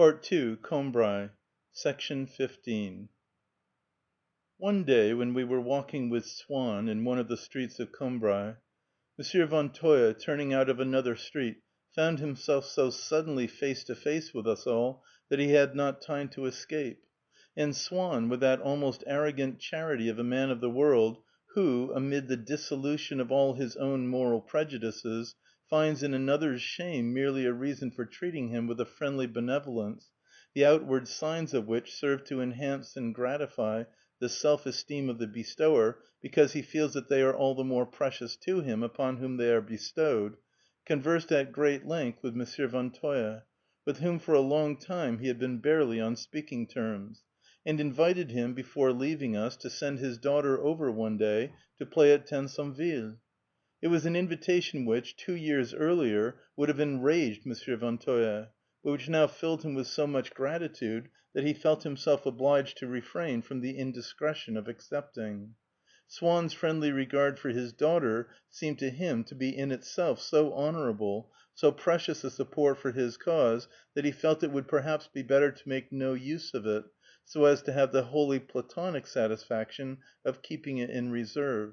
II. Combray. Section 15. One day, when we were walking with Swann in one of the streets of Combray, M. von Toye, turning out of another street, found himself so suddenly face to face with us all that he had not time to escape; and Swann, with that almost arrogant charity of a man of the world who, amid the dissolution of all his own moral prejudices, finds in another's shame merely a reason for treating him with a friendly benevolence, the outward signs of which serve to enhance and gratify the self-esteem of the bestower, because he feels that they are all the more precious to him upon whom they are bestowed, conversed at great length with M. von Toye, with whom for a long time he had been barely on speaking terms, and invited him, before leaving us, to send his daughter over one day to play at Tansonville. It was an invitation which, 2 years earlier, would have enraged M. von Toye, but which now filled him with so much gratitude that he felt himself obliged to refrain from the indiscretion of accepting. Swann's friendly regard for his daughter seemed to him to be in itself so honorable, so precious a support for his cause, that he felt it would perhaps be better to make no use of it, so as to have the wholly Platonic satisfaction of keeping it in reserve.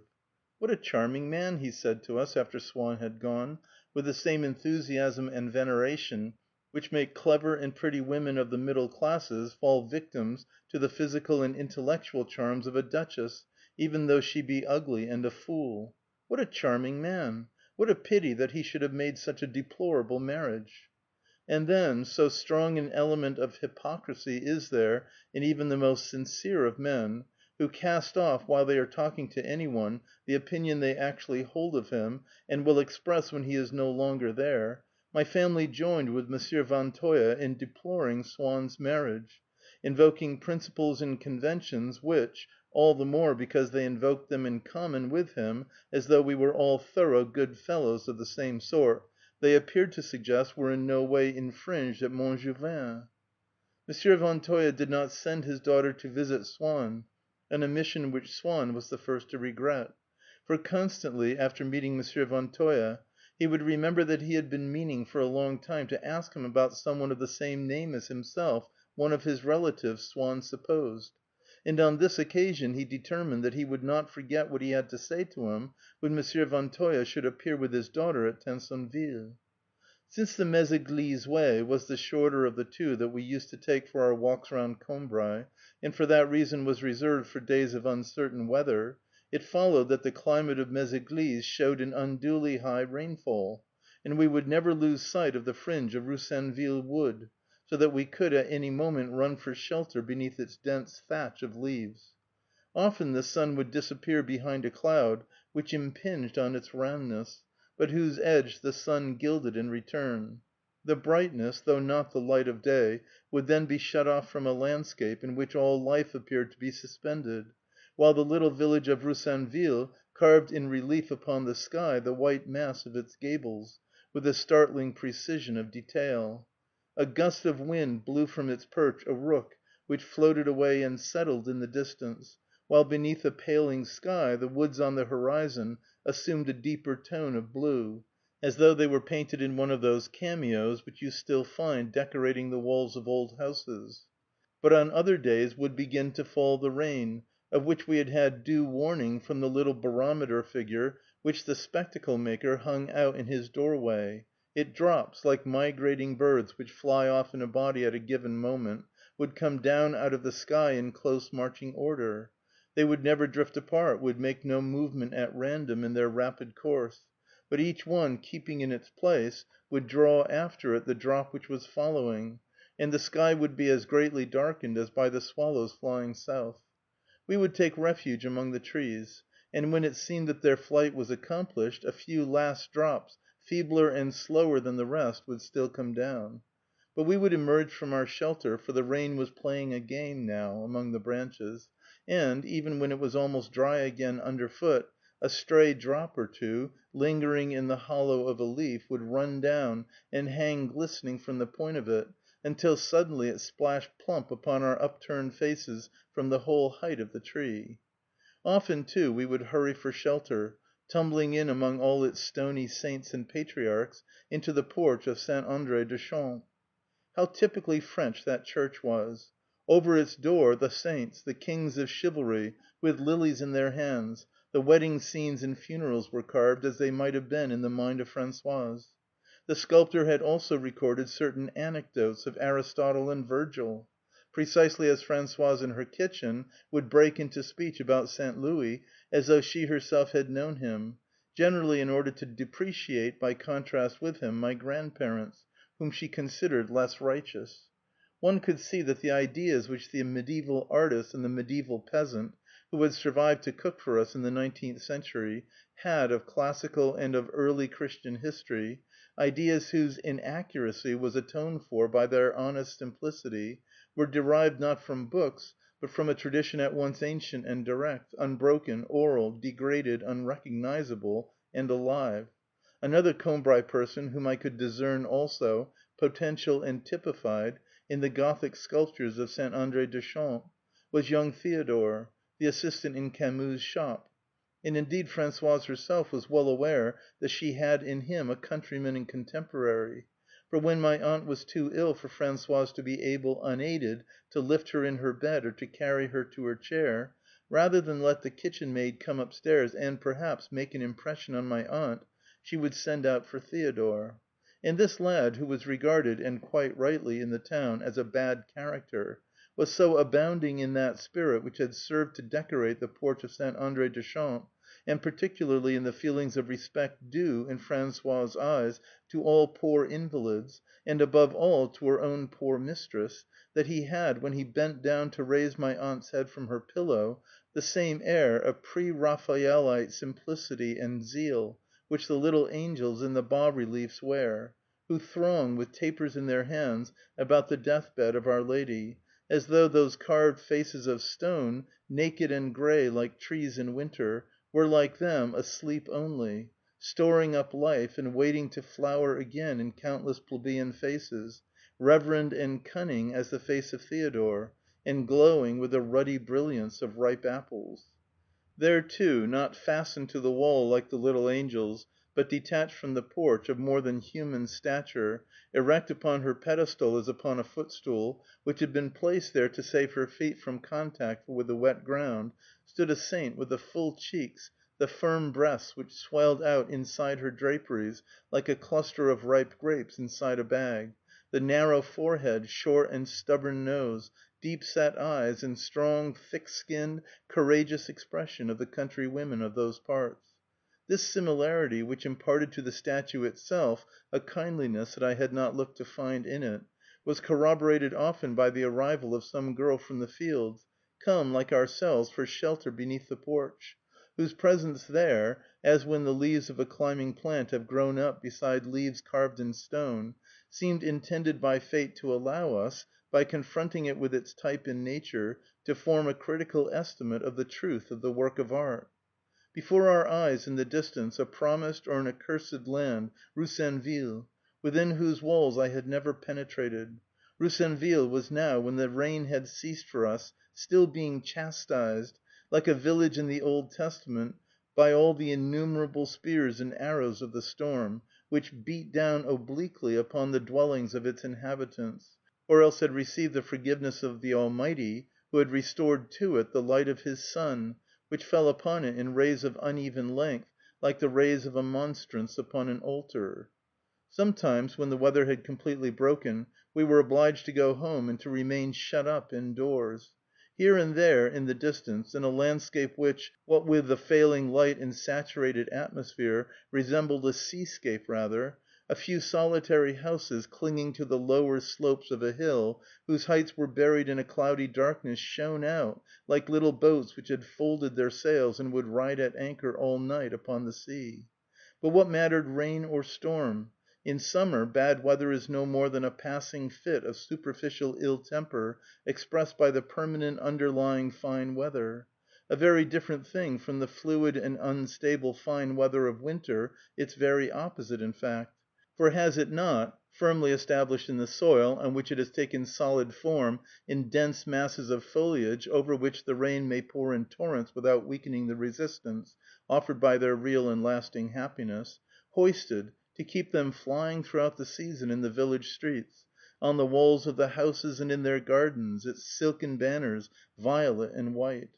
"What a charming man!" he said to us after Swann had gone, with the same enthusiasm and veneration which make clever and pretty women of the middle classes fall victims to the physical and intellectual charms of a duchess, even though she be ugly and a fool. "What a charming man! What a pity that he should have made such a deplorable marriage!" And then, so strong an element of hypocrisy is there in even the most sincere of men, who cast off while they are talking to any one the opinion they actually hold of him, and will express when he is no longer there, my family joined with M. von Toye in deploring Swann's marriage, invoking principles and conventions which, all the more because they invoked them in common with him, as though we were all thorough good fellows of the same sort, they appeared to suggest were in no way infringed at Montjouvain. M. von Toye did not send his daughter to visit Swann, an omission which Swann was the first to regret. For constantly, after meeting M. von Toye, he would remember that he had been meaning for a long time to ask him about some one of the same name as himself, one of his relatives, Swann supposed. And on this occasion he determined that he would not forget what he had to say to him when M. von Toye should appear with his daughter at Tansonville. Since the Méséglise way was the shorter of the two that we used to take for our walks round Combray, and for that reason was reserved for days of uncertain weather, it followed that the climate of Méséglise showed an unduly high rainfall, and we would never lose sight of the fringe of Roussainville Wood, so that we could at any moment run for shelter beneath its dense thatch of leaves. Often the sun would disappear behind a cloud which impinged on its roundness, but whose edge the sun gilded in return. The brightness, though not the light of day, would then be shut off from a landscape in which all life appeared to be suspended, while the little village of Roussainville carved in relief upon the sky the white mass of its gables, with a startling precision of detail. A gust of wind blew from its perch a rook, which floated away and settled in the distance, while beneath a paling sky the woods on the horizon assumed a deeper tone of blue, as though they were painted in one of those cameos which you still find decorating the walls of old houses. But on other days would begin to fall the rain, of which we had had due warning from the little barometer figure which the spectacle maker hung out in his doorway. It drops, like migrating birds which fly off in a body at a given moment, would come down out of the sky in close marching order. They would never drift apart, would make no movement at random in their rapid course, but each one, keeping in its place, would draw after it the drop which was following, and the sky would be as greatly darkened as by the swallows flying south. We would take refuge among the trees, and when it seemed that their flight was accomplished, a few last drops, feebler and slower than the rest, would still come down. But we would emerge from our shelter, for the rain was playing a game now among the branches, and, even when it was almost dry again underfoot, a stray drop or two, lingering in the hollow of a leaf, would run down and hang glistening from the point of it, until suddenly it splashed plump upon our upturned faces from the whole height of the tree. Often, too, we would hurry for shelter, tumbling in among all its stony saints and patriarchs into the porch of Saint André des Champs. How typically French that church was! Over its door the saints, the kings of chivalry, with lilies in their hands, the wedding scenes and funerals were carved as they might have been in the mind of Françoise. The sculptor had also recorded certain anecdotes of Aristotle and Virgil. Precisely as Françoise in her kitchen would break into speech about St. Louis as though she herself had known him, generally in order to depreciate, by contrast with him, my grandparents, whom she considered less righteous. One could see that the ideas which the medieval artist and the medieval peasant, who had survived to cook for us in the 19th century, had of classical and of early Christian history, ideas whose inaccuracy was atoned for by their honest simplicity, were derived not from books, but from a tradition at once ancient and direct, unbroken, oral, degraded, unrecognizable, and alive. Another Combray person whom I could discern also, potential and typified, in the Gothic sculptures of St. André de Champs, was young Theodore, the assistant in Camus's shop. And indeed Françoise herself was well aware that she had in him a countryman and contemporary; for when my aunt was too ill for Françoise to be able, unaided, to lift her in her bed or to carry her to her chair, rather than let the kitchen maid come upstairs and, perhaps, make an impression on my aunt, she would send out for Theodore. And this lad, who was regarded, and quite rightly, in the town as a bad character, was so abounding in that spirit which had served to decorate the porch of St. André de Champs, and particularly in the feelings of respect due, in François's eyes, to all poor invalids, and above all to her own poor mistress, that he had, when he bent down to raise my aunt's head from her pillow, the same air of pre-Raphaelite simplicity and zeal which the little angels in the bas reliefs wear, who throng, with tapers in their hands, about the death‐bed of Our Lady, as though those carved faces of stone, naked and gray like trees in winter, were, like them, asleep only, storing up life and waiting to flower again in countless plebeian faces, reverend and cunning as the face of Theodore, and glowing with the ruddy brilliance of ripe apples. There, too, not fastened to the wall like the little angels, but detached from the porch, of more than human stature, erect upon her pedestal as upon a footstool, which had been placed there to save her feet from contact with the wet ground, stood a saint with the full cheeks, the firm breasts which swelled out inside her draperies like a cluster of ripe grapes inside a bag, the narrow forehead, short and stubborn nose, deep-set eyes, and strong, thick-skinned, courageous expression of the country women of those parts. This similarity, which imparted to the statue itself a kindliness that I had not looked to find in it, was corroborated often by the arrival of some girl from the fields, come, like ourselves, for shelter beneath the porch, whose presence there, as when the leaves of a climbing plant have grown up beside leaves carved in stone, seemed intended by fate to allow us, by confronting it with its type in nature, to form a critical estimate of the truth of the work of art. Before our eyes, in the distance, a promised or an accursed land, Roussainville, within whose walls I had never penetrated. Roussainville was now, when the rain had ceased for us, still being chastised, like a village in the Old Testament, by all the innumerable spears and arrows of the storm, which beat down obliquely upon the dwellings of its inhabitants, or else had received the forgiveness of the Almighty, who had restored to it the light of His sun, which fell upon it in rays of uneven length, like the rays of a monstrance upon an altar. Sometimes, when the weather had completely broken, we were obliged to go home and to remain shut up indoors. Here and there, in the distance, in a landscape which, what with the failing light and saturated atmosphere, resembled a seascape rather, a few solitary houses clinging to the lower slopes of a hill, whose heights were buried in a cloudy darkness, shone out like little boats which had folded their sails and would ride at anchor all night upon the sea. But what mattered rain or storm? In summer, bad weather is no more than a passing fit of superficial ill temper expressed by the permanent underlying fine weather. A very different thing from the fluid and unstable fine weather of winter, its very opposite, in fact. For has it not, firmly established in the soil, on which it has taken solid form in dense masses of foliage over which the rain may pour in torrents without weakening the resistance, offered by their real and lasting happiness, hoisted, to keep them flying throughout the season in the village streets, on the walls of the houses and in their gardens, its silken banners, violet and white.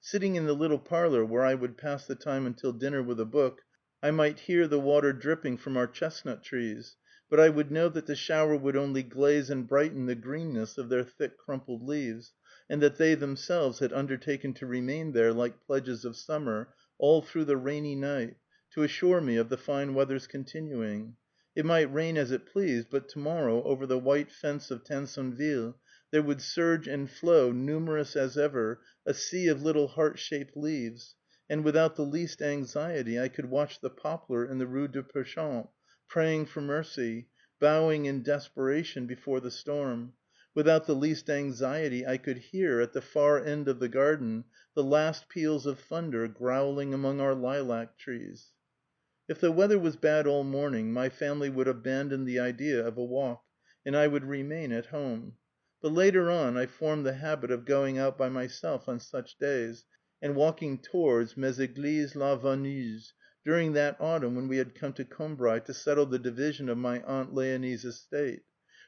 Sitting in the little parlor where I would pass the time until dinner with a book, I might hear the water dripping from our chestnut trees, but I would know that the shower would only glaze and brighten the greenness of their thick crumpled leaves, and that they themselves had undertaken to remain there like pledges of summer, all through the rainy night, to assure me of the fine weather's continuing. It might rain as it pleased, but to-morrow, over the white fence of Tansonville, there would surge and flow, numerous as ever, a sea of little heart-shaped leaves, and without the least anxiety I could watch the poplar in the Rue de Perchamps, praying for mercy, bowing in desperation before the storm. Without the least anxiety I could hear, at the far end of the garden, the last peals of thunder growling among our lilac trees. If the weather was bad all morning, my family would abandon the idea of a walk, and I would remain at home. But later on I formed the habit of going out by myself on such days, and walking towards Méséglise-la-Vauneuse, during that autumn when we had come to Combray to settle the division of my Aunt Léonie's estate;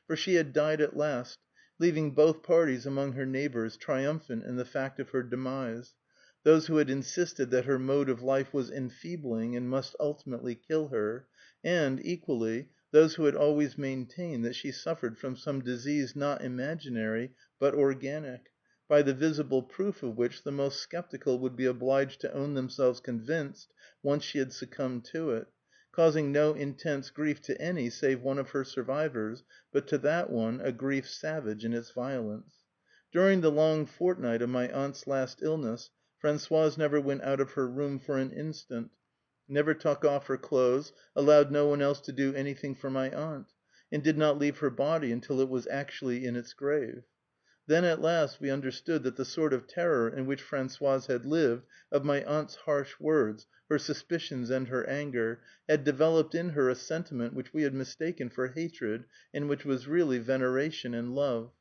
for she had died at last, leaving both parties among her neighbors triumphant in the fact of her demise, those who had insisted that her mode of life was enfeebling and must ultimately kill her, and, equally, those who had always maintained that she suffered from some disease not imaginary but organic, by the visible proof of which the most skeptical would be obliged to own themselves convinced, once she had succumbed to it, causing no intense grief to any save one of her survivors, but to that one a grief savage in its violence. During the long fortnight of my aunt's last illness, Françoise never went out of her room for an instant, never took off her clothes, allowed no one else to do anything for my aunt, and did not leave her body until it was actually in its grave. Then at last we understood that the sort of terror in which Françoise had lived, of my aunt's harsh words, her suspicions and her anger, had developed in her a sentiment which we had mistaken for hatred, and which was really veneration and love.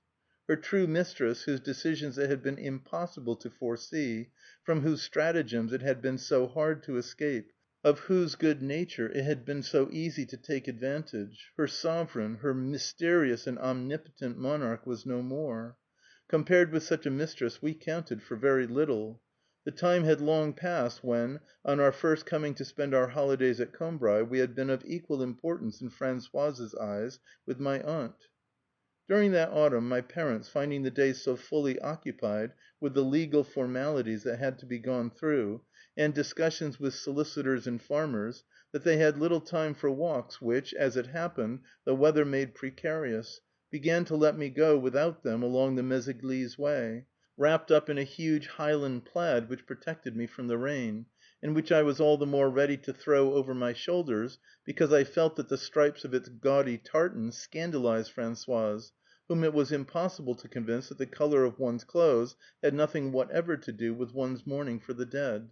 Her true mistress, whose decisions it had been impossible to foresee, from whose stratagems it had been so hard to escape, of whose good nature it had been so easy to take advantage, her sovereign, her mysterious and omnipotent monarch, was no more. Compared with such a mistress we counted for very little. The time had long passed when, on our first coming to spend our holidays at Combray, we had been of equal importance in Françoise's eyes with my aunt. During that autumn my parents, finding the days so fully occupied with the legal formalities that had to be gone through, and discussions with solicitors and farmers, that they had little time for walks which, as it happened, the weather made precarious, began to let me go without them along the Méséglise way, wrapped up in a huge Highland plaid which protected me from the rain, and which I was all the more ready to throw over my shoulders because I felt that the stripes of its gaudy tartan scandalized Françoise, whom it was impossible to convince that the color of one's clothes had nothing whatever to do with one's mourning for the dead,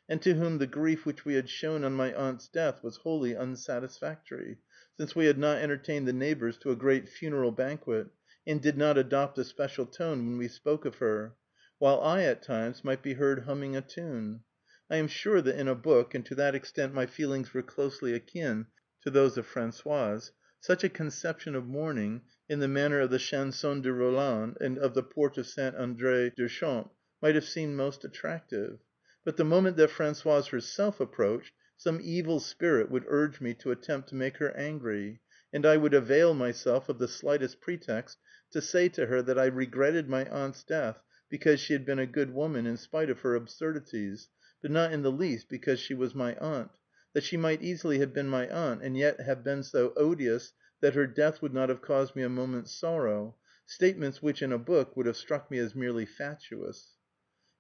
and to whom the grief which we had shown on my aunt's death was wholly unsatisfactory, since we had not entertained the neighbors to a great funeral banquet, and did not adopt a special tone when we spoke of her, while I at times might be heard humming a tune. I am sure that in a book, and to that extent my feelings were closely akin to those of Françoise, such a conception of mourning, in the manner of the Chanson de Roland and of the Porte of Saint André des Champs, might have seemed most attractive. But the moment that Françoise herself approached, some evil spirit would urge me to attempt to make her angry, and I would avail myself of the slightest pretext to say to her that I regretted my aunt's death because she had been a good woman in spite of her absurdities, but not in the least because she was my aunt, that she might easily have been my aunt and yet have been so odious that her death would not have caused me a moment's sorrow, statements which in a book would have struck me as merely fatuous.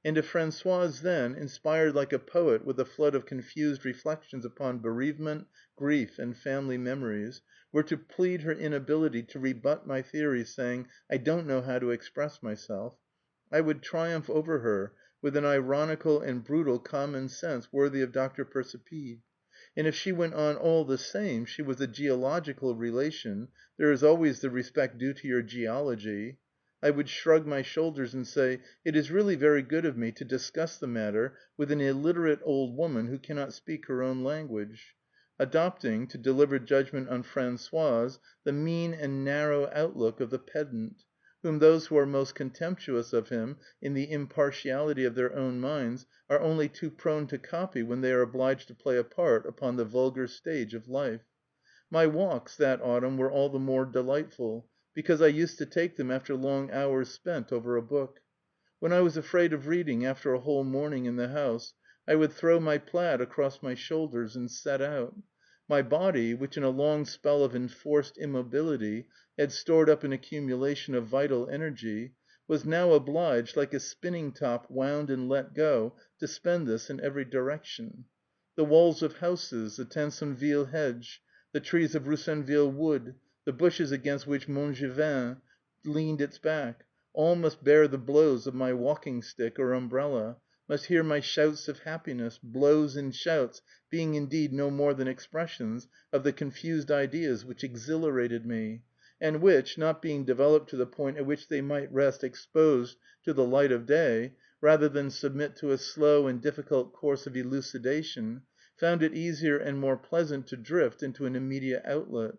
And if Françoise then, inspired like a poet with a flood of confused reflections upon bereavement, grief, and family memories, were to plead her inability to rebut my theories, saying, "I don't know how to express myself," I would triumph over her with an ironical and brutal common sense worthy of Dr. Percipide. And if she went on all the same, she was a geological relation, there is always the respect due to your geology, I would shrug my shoulders and say, "It is really very good of me to discuss the matter with an illiterate old woman who cannot speak her own language." adopting, to deliver judgment on Françoise, the mean and narrow outlook of the pedant, whom those who are most contemptuous of him, in the impartiality of their own minds, are only too prone to copy when they are obliged to play a part upon the vulgar stage of life. My walks that autumn were all the more delightful, because I used to take them after long hours spent over a book. When I was afraid of reading after a whole morning in the house, I would throw my plaid across my shoulders and set out. My body, which in a long spell of enforced immobility had stored up an accumulation of vital energy, was now obliged, like a spinning top wound and let go, to spend this in every direction. The walls of houses, the Tansonville hedge, the trees of Roussainville wood, the bushes against which Montgevin leaned its back, all must bear the blows of my walking stick or umbrella, must hear my shouts of happiness, blows and shouts being indeed no more than expressions of the confused ideas which exhilarated me, and which, not being developed to the point at which they might rest exposed to the light of day, rather than submit to a slow and difficult course of elucidation, found it easier and more pleasant to drift into an immediate outlet.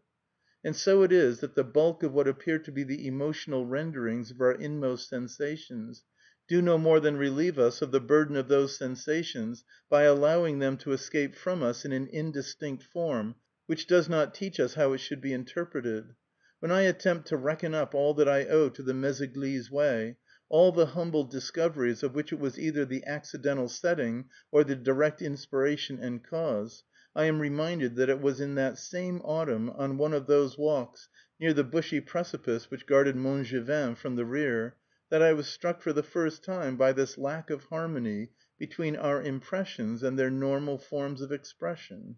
And so it is that the bulk of what appear to be the emotional renderings of our inmost sensations do no more than relieve us of the burden of those sensations by allowing them to escape from us in an indistinct form, which does not teach us how it should be interpreted. When I attempt to reckon up all that I owe to the Méséglise way, all the humble discoveries of which it was either the accidental setting or the direct inspiration and cause, I am reminded that it was in that same autumn, on one of those walks, near the bushy precipice which guarded Montgevin from the rear, that I was struck for the first time by this lack of harmony between our impressions and their normal forms of expression.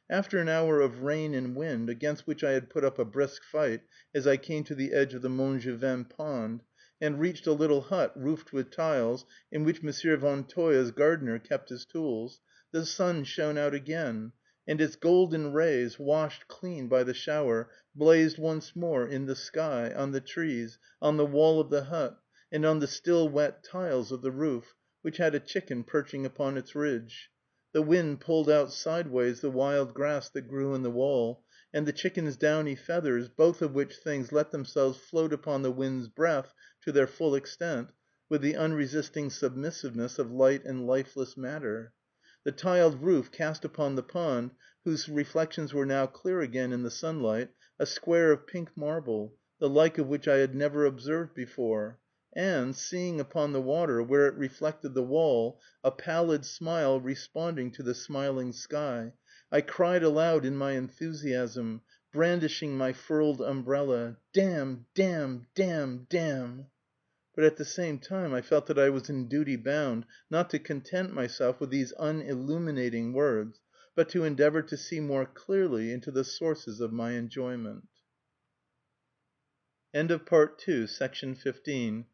After an hour of rain and wind, against which I had put up a brisk fight as I came to the edge of the Montgevin pond, and reached a little hut roofed with tiles, in which M. Von Toya's gardener kept his tools, the sun shone out again, and its golden rays, washed clean by the shower, blazed once more in the sky, on the trees, on the wall of the hut, and on the still wet tiles of the roof, which had a chicken perching upon its ridge. The wind pulled out sideways the wild grass that grew in the wall, and the chicken's downy feathers, both of which things let themselves float upon the wind's breath to their full extent, with the unresisting submissiveness of light and lifeless matter. The tiled roof cast upon the pond, whose reflections were now clear again in the sunlight, a square of pink marble, the like of which I had never observed before, and, seeing upon the water, where it reflected the wall, a pallid smile responding to the smiling sky, I cried aloud in my enthusiasm, brandishing my furled umbrella, "Damn, damn, damn, damn!" But at the same time I felt that I was in duty bound not to content myself with these unilluminating words, but to endeavour to see more clearly into the sources of my enjoyment. End of Part II, Section 15.